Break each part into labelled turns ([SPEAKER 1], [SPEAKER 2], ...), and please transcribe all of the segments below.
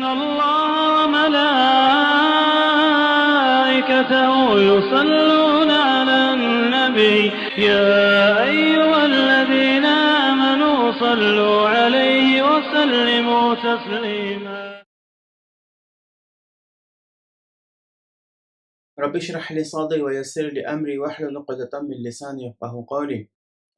[SPEAKER 1] الله وملائكته يصلون على النبي يا أيها الذين آمنوا صلوا عليه وسلموا تسليما
[SPEAKER 2] رب اشرح لي صدري ويسر لي أمري واحلل عقدة من لساني يفقهوا قولي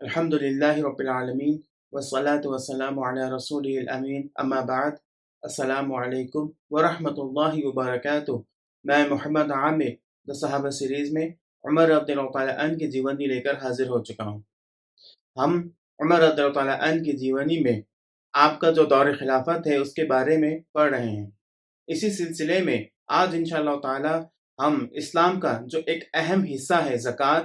[SPEAKER 2] الحمد لله رب العالمين والصلاة والسلام على رسوله الأمين أما بعد السلام علیکم ورحمۃ اللہ وبرکاتہ۔ میں محمد عامر دا صحابہ سیریز میں عمر رضی اللہ تعالیٰ عنہ کی جیونی لے کر حاضر ہو چکا ہوں۔ ہم عمر رضی اللہ تعالیٰ عنہ کی جیونی میں آپ کا جو دور خلافت ہے اس کے بارے میں پڑھ رہے ہیں۔ اسی سلسلے میں آج انشاءاللہ تعالیٰ ہم اسلام کا جو ایک اہم حصہ ہے زکوٰۃ،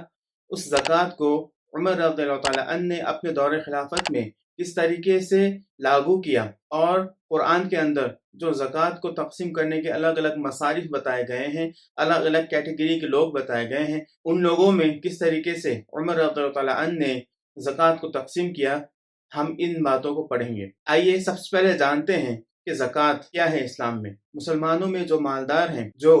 [SPEAKER 2] اس زکوٰۃ کو عمر رضی اللہ تعالیٰ عنہ نے اپنے دور خلافت میں کس طریقے سے لاگو کیا، اور قرآن کے اندر جو زکوٰۃ کو تقسیم کرنے کے الگ الگ مصارف بتائے گئے ہیں، الگ الگ کیٹیگری کے لوگ بتائے گئے ہیں، ان لوگوں میں کس طریقے سے عمر رضی اللہ تعالیٰ عنہ نے زکوٰۃ کو تقسیم کیا، ہم ان باتوں کو پڑھیں گے۔ آئیے سب سے پہلے جانتے ہیں کہ زکوٰۃ کیا ہے اسلام میں۔ مسلمانوں میں جو مالدار ہیں، جو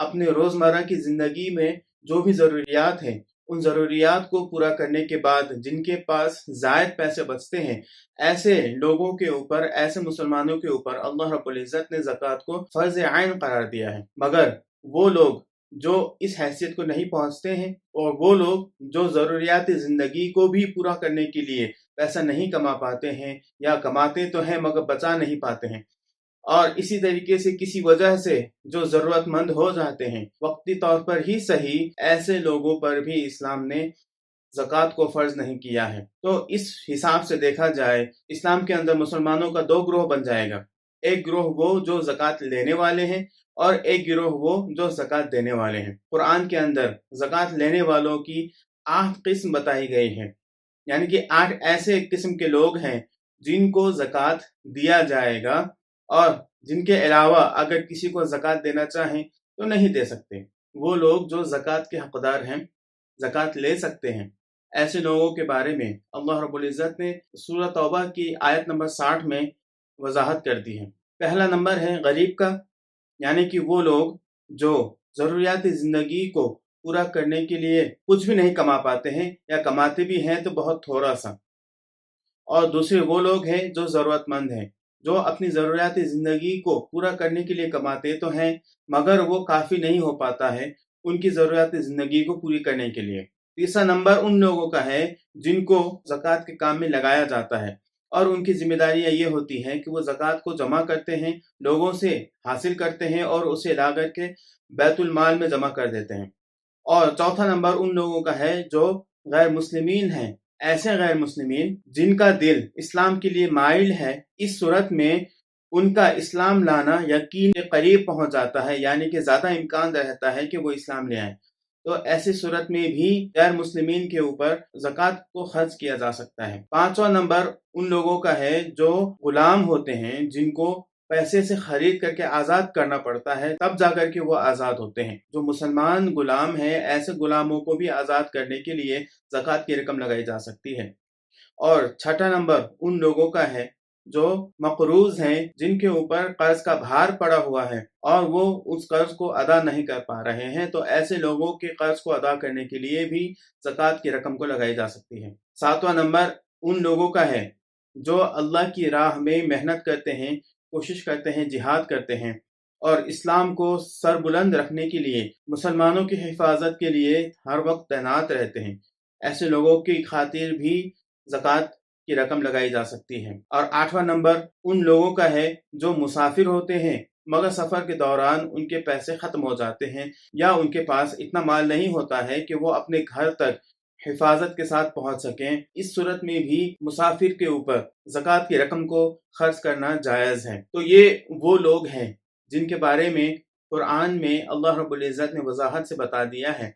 [SPEAKER 2] اپنے روزمرہ کی زندگی میں جو بھی ضروریات ہیں، ان ضروریات کو پورا کرنے کے بعد جن کے پاس زائد پیسے بچتے ہیں، ایسے لوگوں کے اوپر، ایسے مسلمانوں کے اوپر اللہ رب العزت نے زکوٰۃ کو فرض عین قرار دیا ہے۔ مگر وہ لوگ جو اس حیثیت کو نہیں پہنچتے ہیں، اور وہ لوگ جو ضروریات زندگی کو بھی پورا کرنے کے لیے پیسہ نہیں کما پاتے ہیں، یا کماتے تو ہیں مگر بچا نہیں پاتے ہیں، اور اسی طریقے سے کسی وجہ سے جو ضرورت مند ہو جاتے ہیں وقتی طور پر ہی صحیح، ایسے لوگوں پر بھی اسلام نے زکوٰۃ کو فرض نہیں کیا ہے۔ تو اس حساب سے دیکھا جائے اسلام کے اندر مسلمانوں کا دو گروہ بن جائے گا، ایک گروہ وہ جو زکوٰۃ لینے والے ہیں، اور ایک گروہ وہ جو زکوٰۃ دینے والے ہیں۔ قرآن کے اندر زکوٰۃ لینے والوں کی 8 قسم بتائی گئی ہیں، یعنی کہ 8 ایسے قسم کے لوگ ہیں جن کو زکوٰۃ دیا جائے گا، اور جن کے علاوہ اگر کسی کو زکوٰۃ دینا چاہیں تو نہیں دے سکتے۔ وہ لوگ جو زکوٰۃ کے حقدار ہیں، زکوٰۃ لے سکتے ہیں، ایسے لوگوں کے بارے میں اللہ رب العزت نے سورہ توبہ کی آیت نمبر 60 میں وضاحت کر دی ہے۔ پہلا نمبر ہے غریب کا، یعنی کہ وہ لوگ جو ضروریات زندگی کو پورا کرنے کے لیے کچھ بھی نہیں کما پاتے ہیں، یا کماتے بھی ہیں تو بہت تھوڑا سا۔ اور دوسرے وہ لوگ ہیں جو ضرورت مند ہیں، جو اپنی ضروریات زندگی کو پورا کرنے کے لیے کماتے تو ہیں مگر وہ کافی نہیں ہو پاتا ہے ان کی ضروریات زندگی کو پوری کرنے کے لیے۔ تیسرا نمبر ان لوگوں کا ہے جن کو زکوٰۃ کے کام میں لگایا جاتا ہے، اور ان کی ذمہ داریاں یہ ہوتی ہیں کہ وہ زکوٰۃ کو جمع کرتے ہیں، لوگوں سے حاصل کرتے ہیں، اور اسے لا کر کے بیت المال میں جمع کر دیتے ہیں۔ اور چوتھا نمبر ان لوگوں کا ہے جو غیر مسلمین ہیں، ایسے غیر مسلمین جن کا دل اسلام کے لیے مائل ہے، اس صورت میں ان کا اسلام لانا یقین کے قریب پہنچ جاتا ہے، یعنی کہ زیادہ امکان رہتا ہے کہ وہ اسلام لے آئیں۔ تو ایسی صورت میں بھی غیر مسلمین کے اوپر زکوٰۃ کو خرچ کیا جا سکتا ہے۔ پانچواں نمبر ان لوگوں کا ہے جو غلام ہوتے ہیں، جن کو پیسے سے خرید کر کے آزاد کرنا پڑتا ہے، تب جا کر کے وہ آزاد ہوتے ہیں۔ جو مسلمان غلام ہیں، ایسے غلاموں کو بھی آزاد کرنے کے لیے زکوٰۃ کی رقم لگائی جا سکتی ہے۔ اور چھٹا نمبر ان لوگوں کا ہے جو مقروض ہیں، جن کے اوپر قرض کا بھار پڑا ہوا ہے اور وہ اس قرض کو ادا نہیں کر پا رہے ہیں، تو ایسے لوگوں کے قرض کو ادا کرنے کے لیے بھی زکوٰۃ کی رقم کو لگائی جا سکتی ہے۔ ساتواں نمبر ان لوگوں کا ہے جو اللہ کی راہ میں محنت کرتے ہیں، کوشش کرتے ہیں، جہاد کرتے ہیں، اور اسلام کو سر بلند رکھنے کے لیے، مسلمانوں کی حفاظت کے لیے ہر وقت تعینات رہتے ہیں۔ ایسے لوگوں کی خاطر بھی زکوٰۃ کی رقم لگائی جا سکتی ہے۔ اور آٹھواں نمبر ان لوگوں کا ہے جو مسافر ہوتے ہیں مگر سفر کے دوران ان کے پیسے ختم ہو جاتے ہیں، یا ان کے پاس اتنا مال نہیں ہوتا ہے کہ وہ اپنے گھر تک حفاظت کے ساتھ پہنچ سکیں۔ اس صورت میں بھی مسافر کے اوپر زکوٰۃ کی رقم کو خرچ کرنا جائز ہے۔ تو یہ وہ لوگ ہیں جن کے بارے میں قرآن میں اللہ رب العزت نے وضاحت سے بتا دیا ہے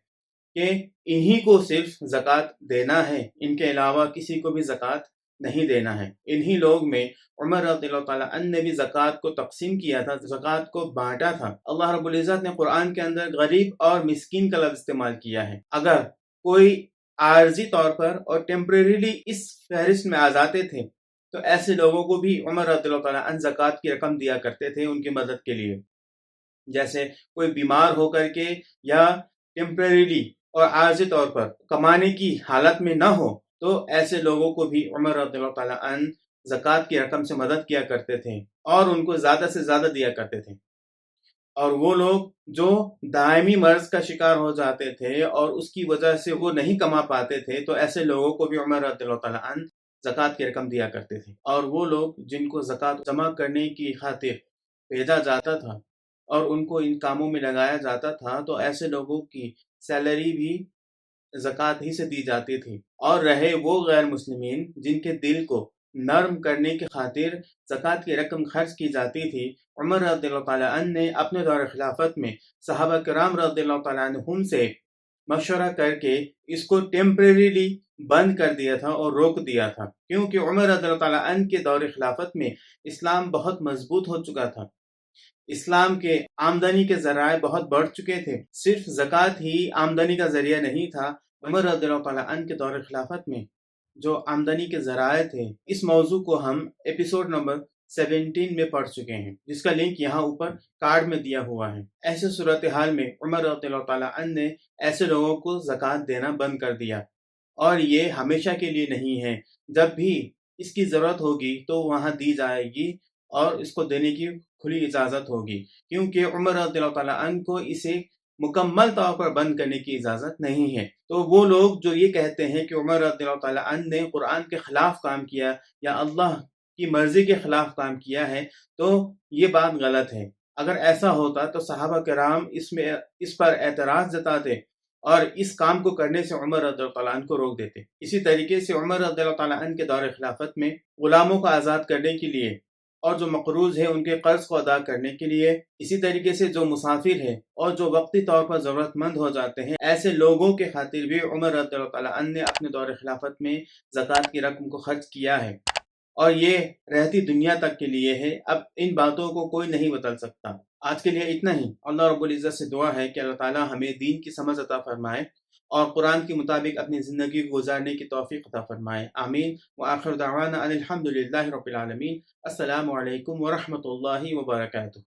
[SPEAKER 2] کہ انہی کو صرف زکوٰۃ دینا ہے، ان کے علاوہ کسی کو بھی زکوٰۃ نہیں دینا ہے۔ انہی لوگ میں عمر رضی اللہ تعالیٰ عنہ نے بھی زکوٰۃ کو تقسیم کیا تھا، زکوٰۃ کو بانٹا تھا۔ اللہ رب العزت نے قرآن کے اندر غریب اور مسکین کا لفظ استعمال کیا ہے۔ اگر کوئی عارضی طور پر اور ٹیمپریریلی اس فہرست میں آ جاتے تھے تو ایسے لوگوں کو بھی عمر رضی اللہ تعالیٰ عنہ زکوٰۃ کی رقم دیا کرتے تھے ان کی مدد کے لیے. جیسے کوئی بیمار ہو کر کے یا ٹیمپریریلی اور عارضی طور پر کمانے کی حالت میں نہ ہو تو ایسے لوگوں کو بھی عمر رضی اللہ تعالیٰ عنہ زکوٰۃ کی رقم سے مدد کیا کرتے تھے اور ان کو زیادہ سے زیادہ دیا کرتے تھے. اور وہ لوگ جو دائمی مرض کا شکار ہو جاتے تھے اور اس کی وجہ سے وہ نہیں کما پاتے تھے تو ایسے لوگوں کو بھی عمر رضی اللہ تعالیٰ عنہ زکوٰۃ کی رقم دیا کرتے تھے. اور وہ لوگ جن کو زکوٰۃ جمع کرنے کی خاطر بھیجا جاتا تھا اور ان کو ان کاموں میں لگایا جاتا تھا تو ایسے لوگوں کی سیلری بھی زکوٰۃ ہی سے دی جاتی تھی. اور رہے وہ غیر مسلمین جن کے دل کو نرم کرنے کی خاطر زکوٰۃ کی رقم خرچ کی جاتی تھی، عمر رضی اللہ تعالیٰ عنہ نے اپنے دور خلافت میں صحابہ کرام رضی اللہ تعالیٰ عنہم سے مشورہ کر کے اس کو ٹیمپریریلی بند کر دیا تھا اور روک دیا تھا، کیونکہ عمر رضی اللہ تعالیٰ عنہ کے دور خلافت میں اسلام بہت مضبوط ہو چکا تھا. اسلام کے آمدنی کے ذرائع بہت بڑھ چکے تھے. صرف زکوٰۃ ہی آمدنی کا ذریعہ نہیں تھا. عمر رضی اللہ تعالیٰ عنہ کے دور خلافت میں جو آمدنی کے ذرائع تھے، اس موضوع کو ہم ایپیسوڈ نمبر 17 میں پڑھ چکے ہیں، جس کا لنک یہاں اوپر کارڈ میں دیا ہوا ہے. ایسے صورتحال میں عمر رضی اللہ تعالیٰ عنہ نے ایسے لوگوں کو زکوٰۃ دینا بند کر دیا. اور یہ ہمیشہ کے لیے نہیں ہے، جب بھی اس کی ضرورت ہوگی تو وہاں دی جائے گی اور اس کو دینے کی کھلی اجازت ہوگی، کیونکہ عمر رضی اللہ تعالیٰ عنہ کو اسے مکمل طور پر بند کرنے کی اجازت نہیں ہے. تو وہ لوگ جو یہ کہتے ہیں کہ عمر رضی اللہ تعالیٰ عنہ نے قرآن کے خلاف کام کیا یا اللہ کی مرضی کے خلاف کام کیا ہے تو یہ بات غلط ہے. اگر ایسا ہوتا تو صحابہ کرام اس پر اعتراض جتاتے اور اس کام کو کرنے سے عمر رضی اللہ تعالیٰ عنہ کو روک دیتے. اسی طریقے سے عمر رضی اللہ تعالیٰ عنہ کے دور خلافت میں غلاموں کو آزاد کرنے کے لیے اور جو مقروض ہے ان کے قرض کو ادا کرنے کے لیے، اسی طریقے سے جو مسافر ہے اور جو وقتی طور پر ضرورت مند ہو جاتے ہیں، ایسے لوگوں کے خاطر بھی عمر رضی اللہ تعالیٰ عنہ نے اپنے دور خلافت میں زکوٰۃ کی رقم کو خرچ کیا ہے. اور یہ رہتی دنیا تک کے لیے ہے. اب ان باتوں کو کوئی نہیں بدل سکتا. آج کے لیے اتنا ہی. اللہ رب العزت سے دعا ہے کہ اللہ تعالیٰ ہمیں دین کی سمجھ عطا فرمائے اور قرآن کے مطابق اپنی زندگی کو گزارنے کی توفیق عطا فرمائے. آمین. وآخر دعوانا ان الحمد للہ رب العالمین. السلام علیکم ورحمۃ اللہ وبرکاتہ.